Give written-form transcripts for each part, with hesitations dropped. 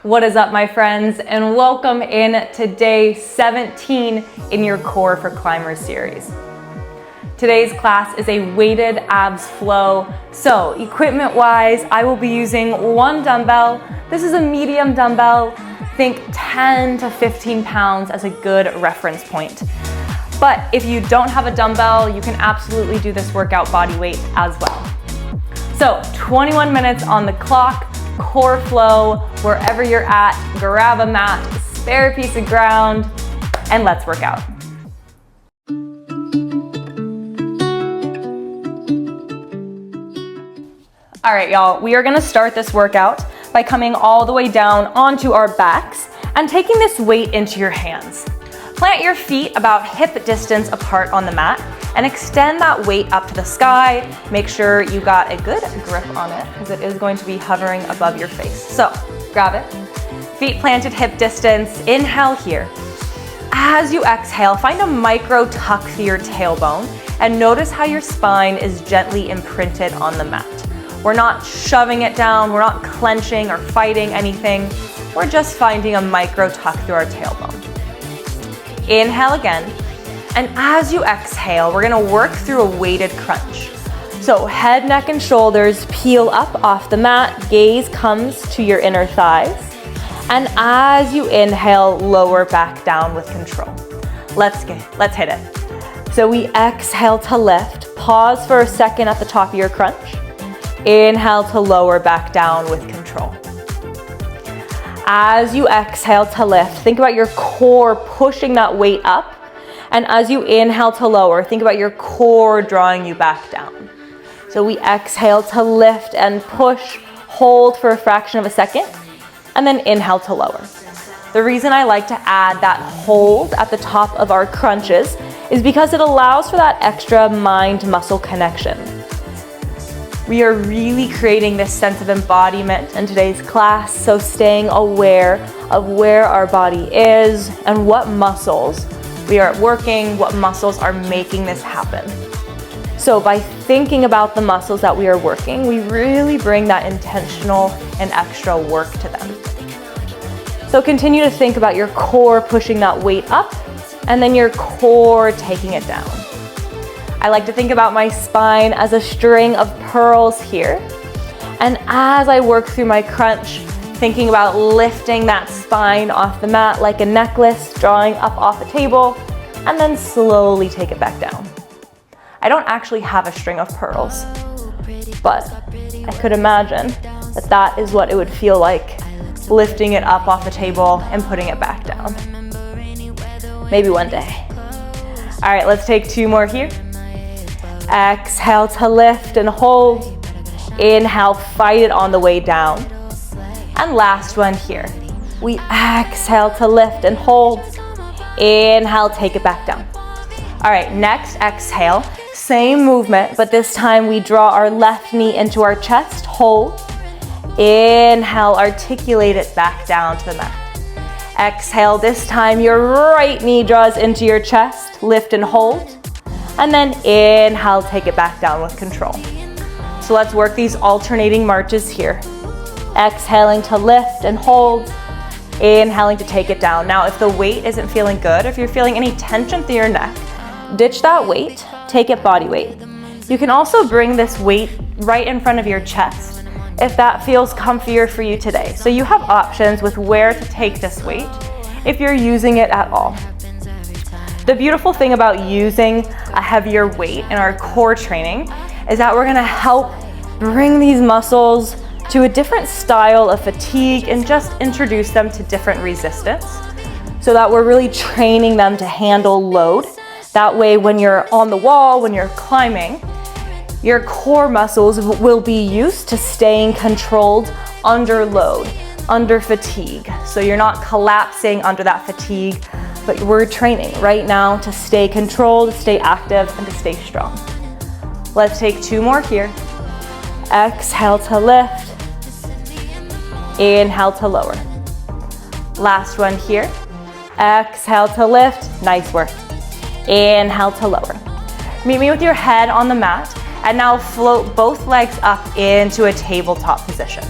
What is up, my friends, and welcome in to day 17 in your Core for Climbers series. Today's class is a weighted abs flow. So equipment-wise, I will be using one dumbbell. This is a medium dumbbell. Think 10 to 15 pounds as a good reference point. But if you don't have a dumbbell, you can absolutely do this workout body weight as well. So 21 minutes on the clock, core flow, wherever you're at, grab a mat, spare piece of ground, and let's work out. All right, y'all, we are gonna start this workout by coming all the way down onto our backs and taking this weight into your hands. Plant your feet about hip distance apart on the mat and extend that weight up to the sky. Make sure you got a good grip on it because it is going to be hovering above your face. So grab it, feet planted hip distance, inhale here. As you exhale, find a micro tuck through your tailbone and notice how your spine is gently imprinted on the mat. We're not shoving it down, we're not clenching or fighting anything. We're just finding a micro tuck through our tailbone. Inhale again, and as you exhale, we're gonna work through a weighted crunch. So head, neck, and shoulders peel up off the mat, gaze comes to your inner thighs, and as you inhale, lower back down with control. Let's hit it. So we exhale to lift, pause for a second at the top of your crunch, inhale to lower back down with control. As you exhale to lift, think about your core pushing that weight up. And as you inhale to lower, think about your core drawing you back down. So we exhale to lift and push, hold for a fraction of a second, and then inhale to lower. The reason I like to add that hold at the top of our crunches is because it allows for that extra mind-muscle connection. We are really creating this sense of embodiment in today's class, so staying aware of where our body is and what muscles we are working, what muscles are making this happen. So by thinking about the muscles that we are working, we really bring that intentional and extra work to them. So continue to think about your core pushing that weight up and then your core taking it down. I like to think about my spine as a string of pearls here. And as I work through my crunch, thinking about lifting that spine off the mat like a necklace, drawing up off the table, and then slowly take it back down. I don't actually have a string of pearls, but I could imagine that that is what it would feel like, lifting it up off the table and putting it back down. Maybe one day. All right, let's take two more here. Exhale to lift and hold. Inhale, fight it on the way down. And last one here. We exhale to lift and hold. Inhale, take it back down. All right, next exhale, same movement, but this time we draw our left knee into our chest, hold. Inhale, articulate it back down to the mat. Exhale, this time your right knee draws into your chest, lift and hold. And then inhale, take it back down with control. So let's work these alternating marches here. Exhaling to lift and hold, inhaling to take it down. Now, if the weight isn't feeling good, if you're feeling any tension through your neck, ditch that weight, take it body weight. You can also bring this weight right in front of your chest if that feels comfier for you today. So you have options with where to take this weight if you're using it at all. The beautiful thing about using a heavier weight in our core training is that we're gonna help bring these muscles to a different style of fatigue and just introduce them to different resistance so that we're really training them to handle load. That way, when you're on the wall, when you're climbing, your core muscles will be used to staying controlled under load, under fatigue. So you're not collapsing under that fatigue, but we're training right now to stay controlled, to stay active, and to stay strong. Let's take two more here. Exhale to lift. Inhale to lower. Last one here. Exhale to lift. Nice work. Inhale to lower. Meet me with your head on the mat, and now float both legs up into a tabletop position.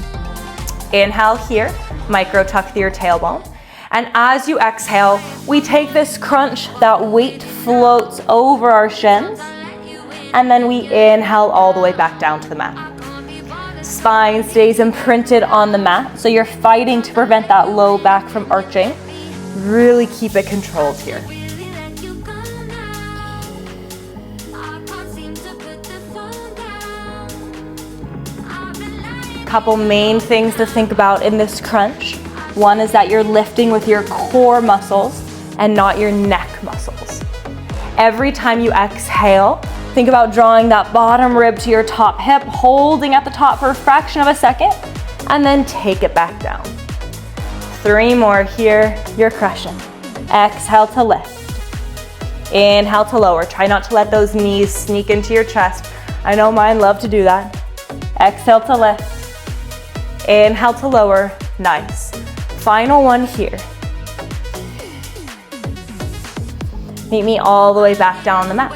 Inhale here, Micro tuck through your tailbone. And as you exhale, we take this crunch, that weight floats over our shins, and then we inhale all the way back down to the mat. Spine stays imprinted on the mat, so you're fighting to prevent that low back from arching. Really keep it controlled here. Couple main things to think about in this crunch. One is that you're lifting with your core muscles and not your neck muscles. Every time you exhale, think about drawing that bottom rib to your top hip, holding at the top for a fraction of a second, and then take it back down. 3 more here, you're crushing. Exhale to lift. Inhale to lower. Try not to let those knees sneak into your chest. I know mine love to do that. Exhale to lift. Inhale to lower. Nice. Final one here. Meet me all the way back down on the mat.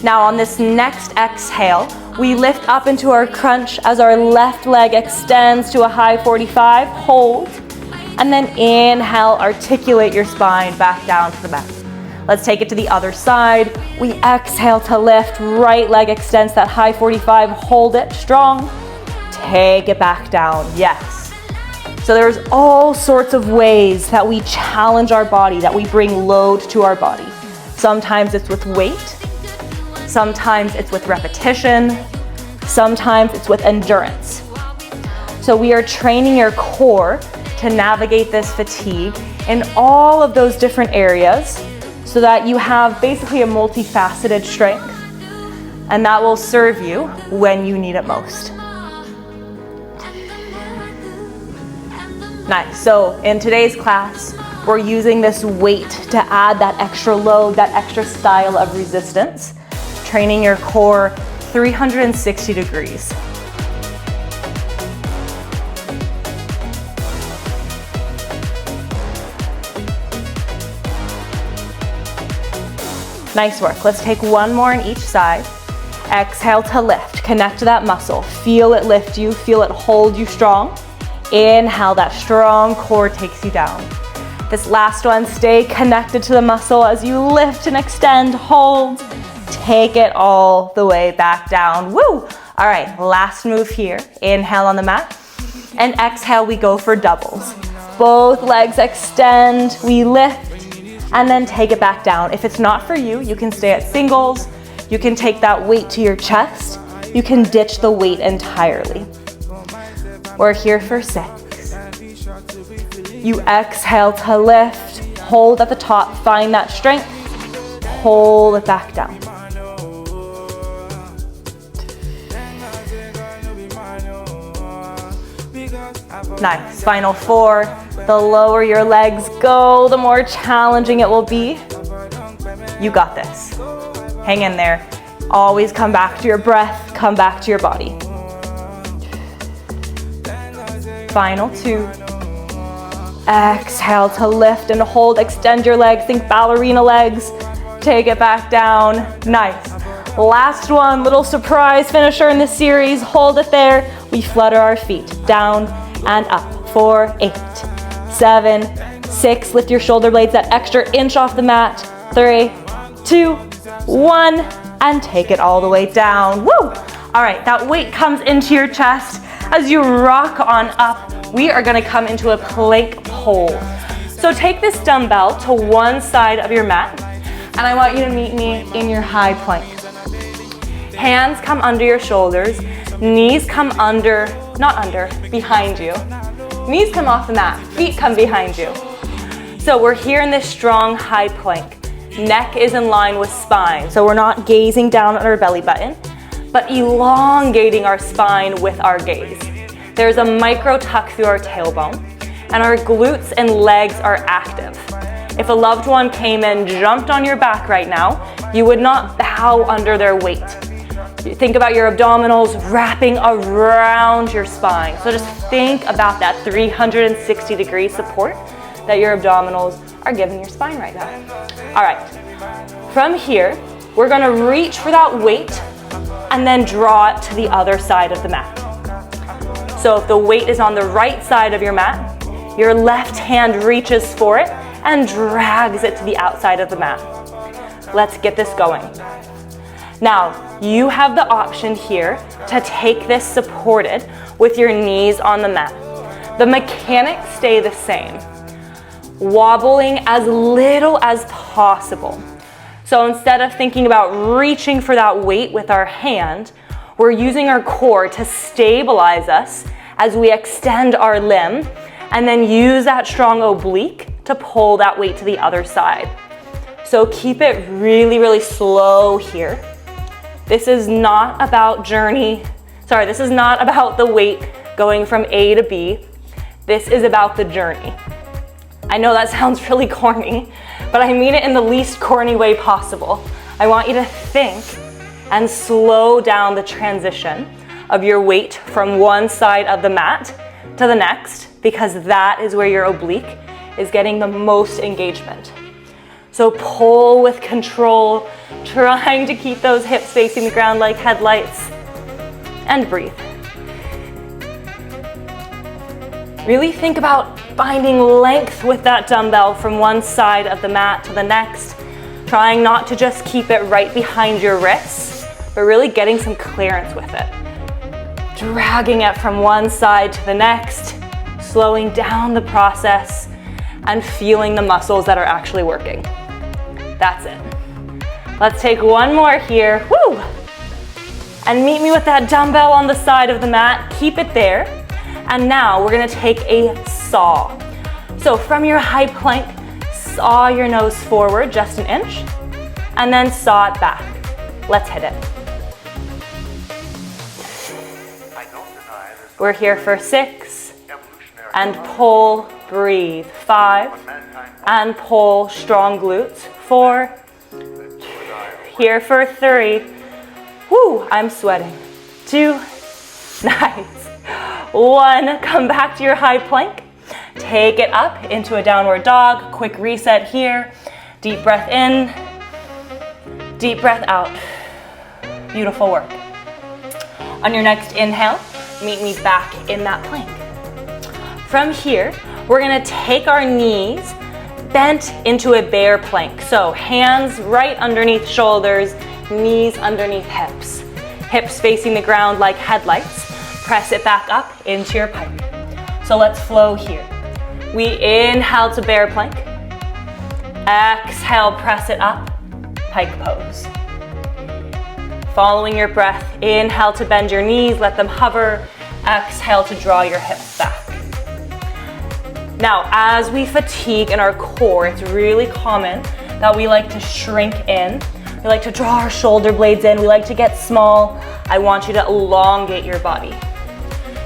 Now on this next exhale, we lift up into our crunch as our left leg extends to a high 45, hold, and then inhale, articulate your spine back down to the mat. Let's take it to the other side. We exhale to lift, right leg extends that high 45, hold it strong, take it back down, yes. So there's all sorts of ways that we challenge our body, that we bring load to our body. Sometimes it's with weight, sometimes it's with repetition, sometimes it's with endurance. So we are training your core to navigate this fatigue in all of those different areas so that you have basically a multifaceted strength, and that will serve you when you need it most. Nice. So in today's class, we're using this weight to add that extra load, that extra style of resistance, training your core 360 degrees. Nice work. Let's take one more on each side. Exhale to lift. Connect to that muscle. Feel it lift you. Feel it hold you strong. Inhale, that strong core takes you down. This last one, stay connected to the muscle as you lift and extend, hold, take it all the way back down. Woo! All right, last move here. Inhale on the mat, and exhale, we go for doubles. Both legs extend, we lift, and then take it back down. If it's not for you, you can stay at singles, you can take that weight to your chest, you can ditch the weight entirely. We're here for 6. You exhale to lift, hold at the top, find that strength, pull it back down. Nice, final 4. The lower your legs go, the more challenging it will be. You got this. Hang in there. Always come back to your breath, come back to your body. Final 2. Exhale to lift and hold, extend your legs, think ballerina legs. Take it back down, nice. Last one, little surprise finisher in this series. Hold it there. We flutter our feet down and up. 4, 8, 7, 6. Lift your shoulder blades that extra inch off the mat. 3, 2, 1, and take it all the way down. Woo! All right, that weight comes into your chest. As you rock on up, we are gonna come into a plank pole. So take this dumbbell to one side of your mat, and I want you to meet me in your high plank. Hands come under your shoulders, knees come under, not under, behind you. Knees come off the mat, feet come behind you. So we're here in this strong high plank. Neck is in line with spine, so we're not gazing down at our belly button, but elongating our spine with our gaze. There's a micro tuck through our tailbone, and our glutes and legs are active. If a loved one came and jumped on your back right now, you would not bow under their weight. Think about your abdominals wrapping around your spine. So just think about that 360 degree support that your abdominals are giving your spine right now. All right, from here, we're gonna reach for that weight and then draw it to the other side of the mat. So if the weight is on the right side of your mat, Your left hand reaches for it and drags it to the outside of the mat. Let's get this going. Now, you have the option here to take this supported with your knees on the mat. The mechanics stay the same, wobbling as little as possible. So instead of thinking about reaching for that weight with our hand, we're using our core to stabilize us as we extend our limb and then use that strong oblique to pull that weight to the other side. So keep it really, really slow here. This is not about this is not about the weight going from A to B. This is about the journey. I know that sounds really corny, but I mean it in the least corny way possible. I want you to think and slow down the transition of your weight from one side of the mat to the next, because that is where your oblique is getting the most engagement. So pull with control, trying to keep those hips facing the ground like headlights, and breathe. Really think about finding length with that dumbbell from one side of the mat to the next, trying not to just keep it right behind your wrists, but really getting some clearance with it. Dragging it from one side to the next, slowing down the process, and feeling the muscles that are actually working. That's it. Let's take one more here. Woo! And meet me with that dumbbell on the side of the mat. Keep it there. And now we're gonna take a saw. So from your high plank, saw your nose forward just an inch, and then saw it back. Let's hit it. We're here for 6, and pull, breathe. 5, and pull, strong glutes. 4, here for 3. Woo, I'm sweating. 2, nice. 1, come back to your high plank. Take it up into a downward dog. Quick reset here. Deep breath in, deep breath out. Beautiful work. On your next inhale, meet me back in that plank. From here, we're gonna take our knees bent into a bear plank. So hands right underneath shoulders, knees underneath hips. Hips facing the ground like headlights. Press it back up into your pike. So let's flow here. We inhale to bear plank. Exhale, press it up, pike pose. Following your breath, inhale to bend your knees, let them hover. Exhale to draw your hips back. Now, as we fatigue in our core, it's really common that we like to shrink in. We like to draw our shoulder blades in. We like to get small. I want you to elongate your body.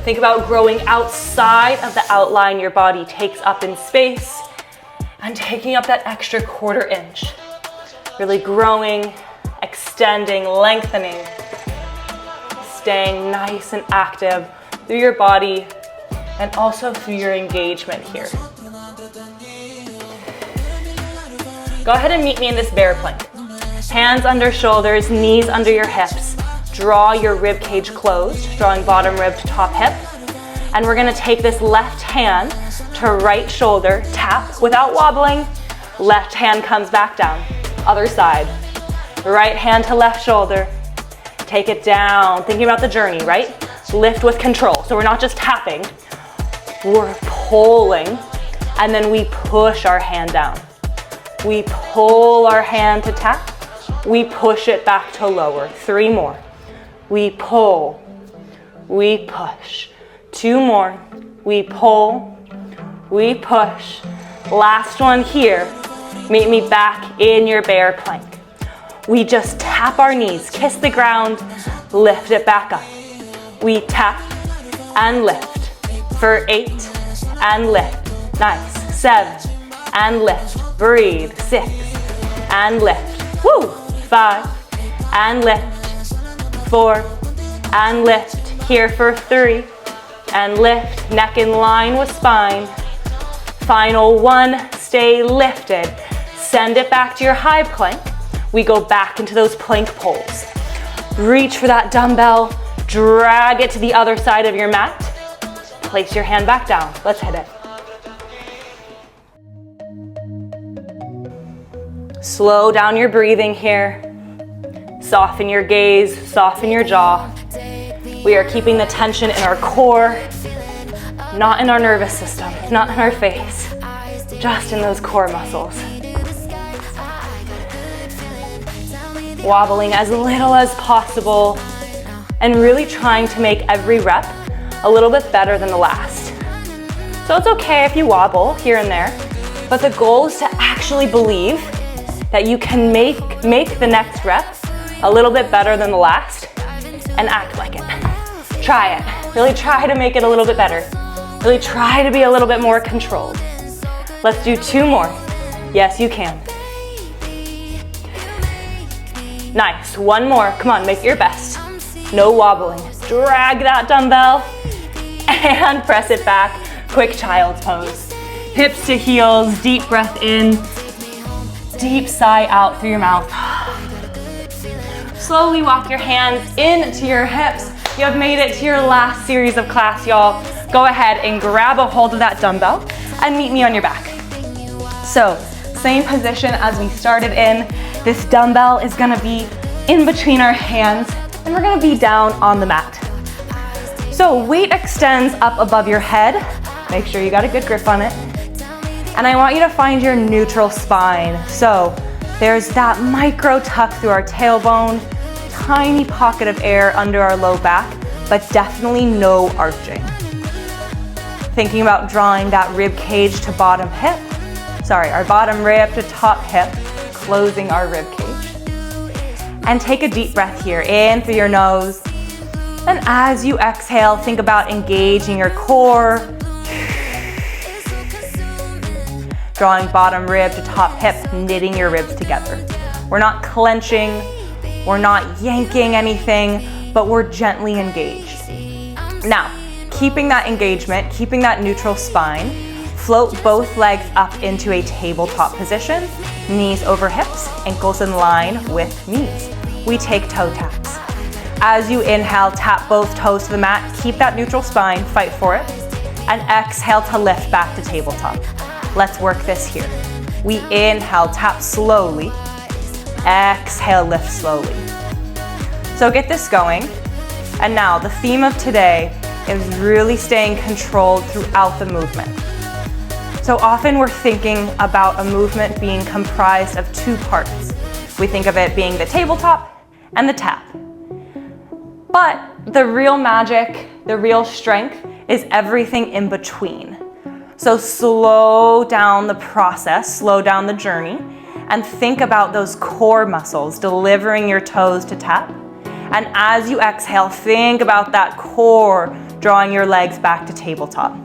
Think about growing outside of the outline your body takes up in space and taking up that extra quarter inch. Really growing, extending, lengthening, staying nice and active through your body and also through your engagement here. Go ahead and meet me in this bear plank. Hands under shoulders, knees under your hips. Draw your rib cage closed, drawing bottom rib to top hip. And we're gonna take this left hand to right shoulder, tap without wobbling. Left hand comes back down, other side. Right hand to left shoulder. Take it down, thinking about the journey, right? Lift with control. So we're not just tapping, we're pulling, and then we push our hand down. We pull our hand to tap, we push it back to lower. 3 more. We pull, we push. 2 more. We pull, we push. Last one here. Meet me back in your bear plank. We just tap our knees, kiss the ground, lift it back up. We tap and lift for 8 and lift. Nice. 7 and lift. Breathe. 6 and lift. Woo. 5 and lift. 4 and lift. Here for 3 and lift. Neck in line with spine. Final 1. Stay lifted. Send it back to your high plank. We go back into those plank pulls. Reach for that dumbbell. Drag it to the other side of your mat. Place your hand back down. Let's hit it. Slow down your breathing here. Soften your gaze, soften your jaw. We are keeping the tension in our core, not in our nervous system, not in our face, just in those core muscles. Wobbling as little as possible and really trying to make every rep a little bit better than the last. So it's okay if you wobble here and there, but the goal is to actually believe that you can make the next rep a little bit better than the last and act like it. Try it. Really try to make it a little bit better. Really try to be a little bit more controlled. Let's do 2 more. Yes, you can. Nice. 1 more. Come on, make it your best. No wobbling. Drag that dumbbell and press it back. Quick child's pose. Hips to heels, deep breath in, deep sigh out through your mouth. Slowly walk your hands into your hips. You have made it to your last series of class, y'all. Go ahead and grab a hold of that dumbbell and meet me on your back. So, same position as we started in. This dumbbell is gonna be in between our hands and we're gonna be down on the mat. So weight extends up above your head. Make sure you got a good grip on it. And I want you to find your neutral spine. So there's that micro tuck through our tailbone, tiny pocket of air under our low back, but definitely no arching. Thinking about drawing that rib cage to bottom hip. Sorry, our bottom rib to top hip, closing our rib cage. And take a deep breath here, in through your nose. And as you exhale, think about engaging your core. Drawing bottom rib to top hip, knitting your ribs together. We're not clenching, we're not yanking anything, but we're gently engaged. Now, keeping that engagement, keeping that neutral spine, float both legs up into a tabletop position, knees over hips, ankles in line with knees. We take toe taps. As you inhale, tap both toes to the mat, keep that neutral spine, fight for it, and exhale to lift back to tabletop. Let's work this here. We inhale, tap slowly, exhale, lift slowly. So get this going. And now the theme of today is really staying controlled throughout the movement. So often we're thinking about a movement being comprised of 2 parts. We think of it being the tabletop and the tap. But the real magic, the real strength is everything in between. So slow down the process, slow down the journey, and think about those core muscles delivering your toes to tap. And as you exhale, think about that core drawing your legs back to tabletop.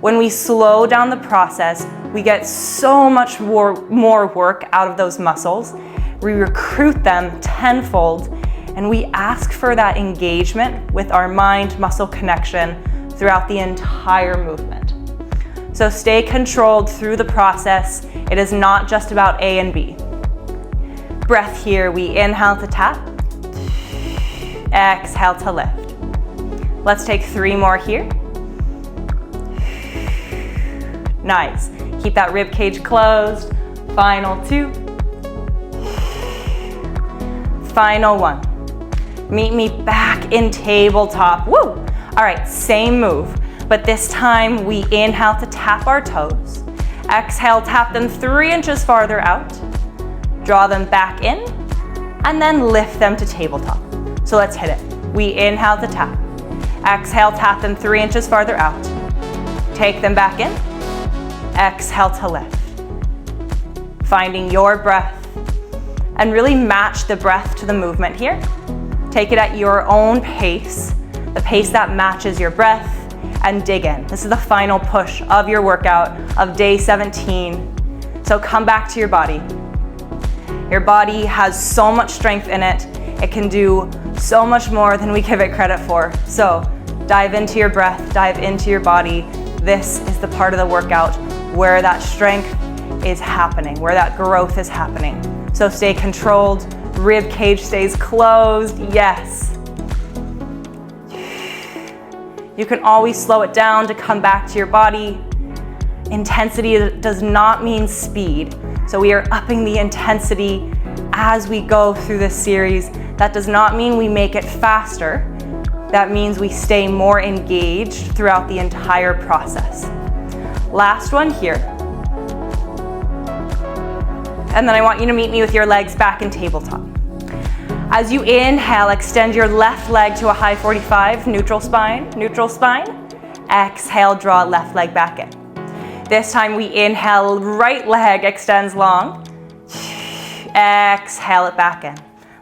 When we slow down the process, we get so much more work out of those muscles. We recruit them tenfold, and we ask for that engagement with our mind-muscle connection throughout the entire movement. So stay controlled through the process. It is not just about A and B. Breath here, we inhale to tap, exhale to lift. Let's take 3 more here. Nice. Keep that rib cage closed. Final 2. Final 1. Meet me back in tabletop. Woo! All right, same move, but this time we inhale to tap our toes. Exhale, tap them 3 inches farther out. Draw them back in, and then lift them to tabletop. So let's hit it. We inhale to tap. Exhale, tap them 3 inches farther out. Take them back in. Exhale to lift. Finding your breath, and really match the breath to the movement here. Take it at your own pace, the pace that matches your breath, and dig in. This is the final push of your workout of day 17. So come back to your body. Your body has so much strength in it. It can do so much more than we give it credit for. So dive into your breath, dive into your body. This is the part of the workout where that strength is happening, where that growth is happening. So stay controlled, rib cage stays closed, yes. You can always slow it down to come back to your body. Intensity does not mean speed. So we are upping the intensity as we go through this series. That does not mean we make it faster. That means we stay more engaged throughout the entire process. Last one here. And then I want you to meet me with your legs back in tabletop. As you inhale, extend your left leg to a high 45, neutral spine, neutral spine. Exhale, draw left leg back in. This time we inhale, right leg extends long. Exhale it back in.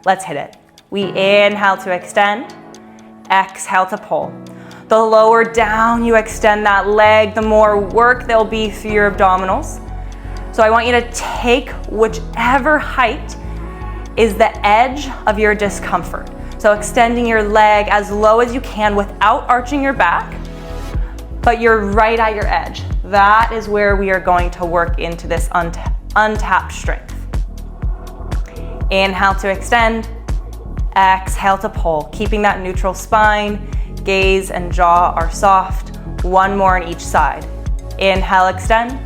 Let's hit it. We inhale to extend. Exhale to pull. The lower down you extend that leg, the more work there'll be through your abdominals. So I want you to take whichever height is the edge of your discomfort. So extending your leg as low as you can without arching your back, but you're right at your edge. That is where we are going to work into this untapped strength. Inhale to extend. Exhale to pull, keeping that neutral spine. Gaze and jaw are soft. One more on each side. Inhale, extend.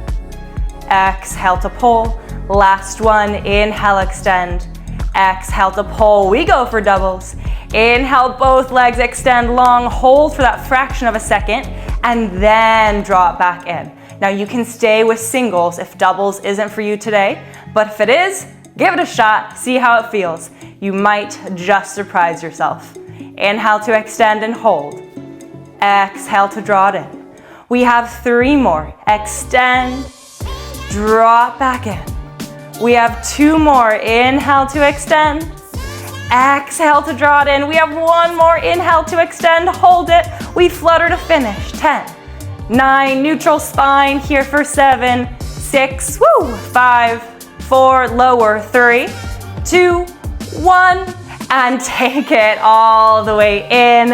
Exhale to pull. Last one, inhale, extend. Exhale to pull. We go for doubles. Inhale, both legs extend long. Hold for that fraction of a second and then draw it back in. Now you can stay with singles if doubles isn't for you today, but if it is, give it a shot, see how it feels. You might just surprise yourself. Inhale to extend and hold. Exhale to draw it in. We have 3 more. Extend, draw it back in. We have 2 more. Inhale to extend. Exhale to draw it in. We have 1 more. Inhale to extend, hold it. We flutter to finish. 10, 9, neutral spine here for 7, 6, 5, 4, lower, 3, 2, 1, and take it all the way in.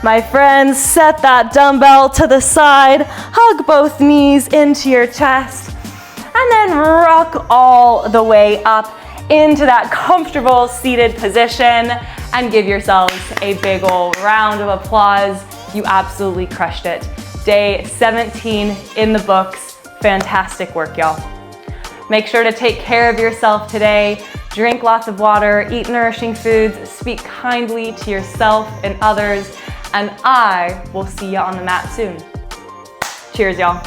My friends, set that dumbbell to the side, hug both knees into your chest, and then rock all the way up into that comfortable seated position and give yourselves a big ol' round of applause. You absolutely crushed it. Day 17 in the books. Fantastic work, y'all. Make sure to take care of yourself today. Drink lots of water, eat nourishing foods, speak kindly to yourself and others, and I will see you on the mat soon. Cheers, y'all.